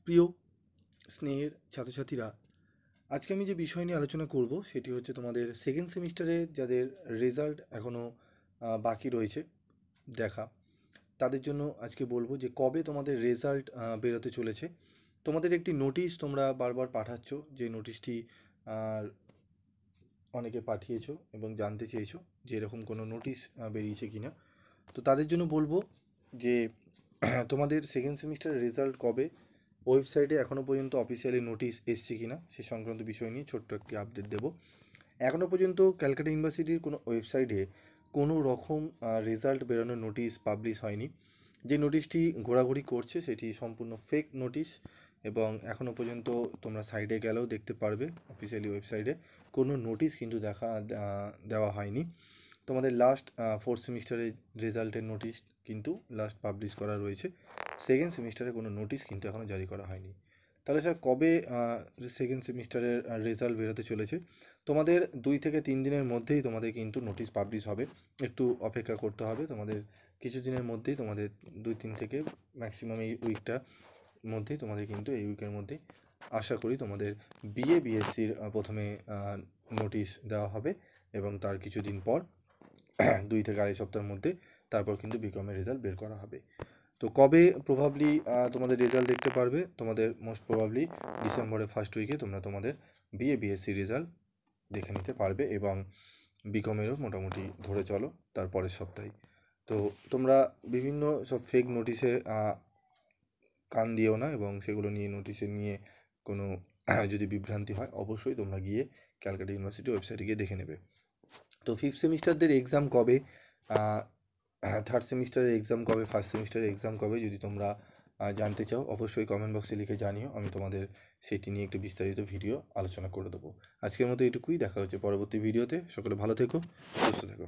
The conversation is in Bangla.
প্রিয় স্নেহের ছাত্রছাত্রীরা, আজকে আমি যে বিষয় নিয়ে আলোচনা করব সেটি হচ্ছে তোমাদের সেকেন্ড সেমিস্টারে যাদের রেজাল্ট এখনও বাকি রয়েছে দেখা, তাদের জন্য আজকে বলবো যে কবে তোমাদের রেজাল্ট বেরোতে চলেছে। তোমাদের একটি নোটিশ তোমরা বারবার পাঠাচ্ছ, যে নোটিশটি অনেকে পাঠিয়েছো এবং জানতে চেয়েছো যে এরকম কোনো নোটিশ বেরিয়েছে কি না। তো তাদের জন্য বলবো যে তোমাদের সেকেন্ড সেমিস্টারের রেজাল্ট কবে, ওয়েবসাইটে এখনও পর্যন্ত অফিসিয়ালি নোটিশ এসছে কি না সে সংক্রান্ত বিষয় নিয়ে ছোট্ট একটি আপডেট দেবো। এখনও পর্যন্ত ক্যালকাটা ইউনিভার্সিটির কোনো ওয়েবসাইটে কোনো রকম রেজাল্ট বেরোনোর নোটিশ পাবলিশ হয়নি। যে নোটিশটি ঘোরাঘুরি করছে সেটি সম্পূর্ণ ফেক নোটিশ, এবং এখনও পর্যন্ত তোমরা সাইটে গেলেও দেখতে পারবে অফিসিয়ালি ওয়েবসাইটে কোনো নোটিশ কিন্তু দেওয়া হয়নি। তোমাদের লাস্ট ফোর্থ সেমিস্টারের রেজাল্টের নোটিশ কিন্তু লাস্ট পাবলিশ করা রয়েছে, সেকেন্ড সেমিস্টারে কোনো নোটিশ কিন্তু এখনও জারি করা হয়নি। তাহলে স্যার কবে সেকেন্ড সেমিস্টারের রেজাল্ট বেরোতে চলেছে? তোমাদের 2 থেকে 3 দিনের মধ্যেই তোমাদের কিন্তু নোটিশ পাবলিশ হবে, একটু অপেক্ষা করতে হবে তোমাদের। কিছু দিনের মধ্যেই তোমাদের 2-3 থেকে ম্যাক্সিমাম এই উইকটার মধ্যেই তোমাদের কিন্তু এই উইকের মধ্যেই আশা করি তোমাদের বিএসসির প্রথমে নোটিশ দেওয়া হবে, এবং তার কিছুদিন পর 2 থেকে 2.5 সপ্তাহের মধ্যে তারপর কিন্তু বিকমের রেজাল্ট বের করা হবে। তো কবে প্রবাবলি তোমাদের রেজাল্ট দেখতে পারবে? তোমাদের মোস্ট প্রবাবলি ডিসেম্বরের ফার্স্ট উইকে তোমরা তোমাদের বিএসসি রেজাল্ট দেখে নিতে পারবে, এবং বিকমেরও মোটামুটি ধরে চলো তার পরের সপ্তাহে। তো তোমরা বিভিন্ন সব ফেক নোটিশে কান দিও না, এবং সেগুলো নিয়ে নোটিশে নিয়ে কোনো যদি বিভ্রান্তি হয় অবশ্যই তোমরা গিয়ে ক্যালকাটা ইউনিভার্সিটি ওয়েবসাইটে গিয়ে দেখে নেবে। তো ফিফথ সেমিস্টারদের এক্সাম কবে, থার্ড সেমিস্টারের এক্সাম কবে, ফার্স্ট সেমিস্টারের এক্সাম কবে, যদি তোমরা জানতে চাও অবশ্যই কমেন্ট বক্সে লিখে জানিও, আমি তোমাদের সেটি নিয়ে একটু বিস্তারিত ভিডিও আলোচনা করে দেবো। আজকের মতো এটুকুই, দেখা হচ্ছে পরবর্তী ভিডিওতে। সকলে ভালো থেকো, সুস্থ থেকো।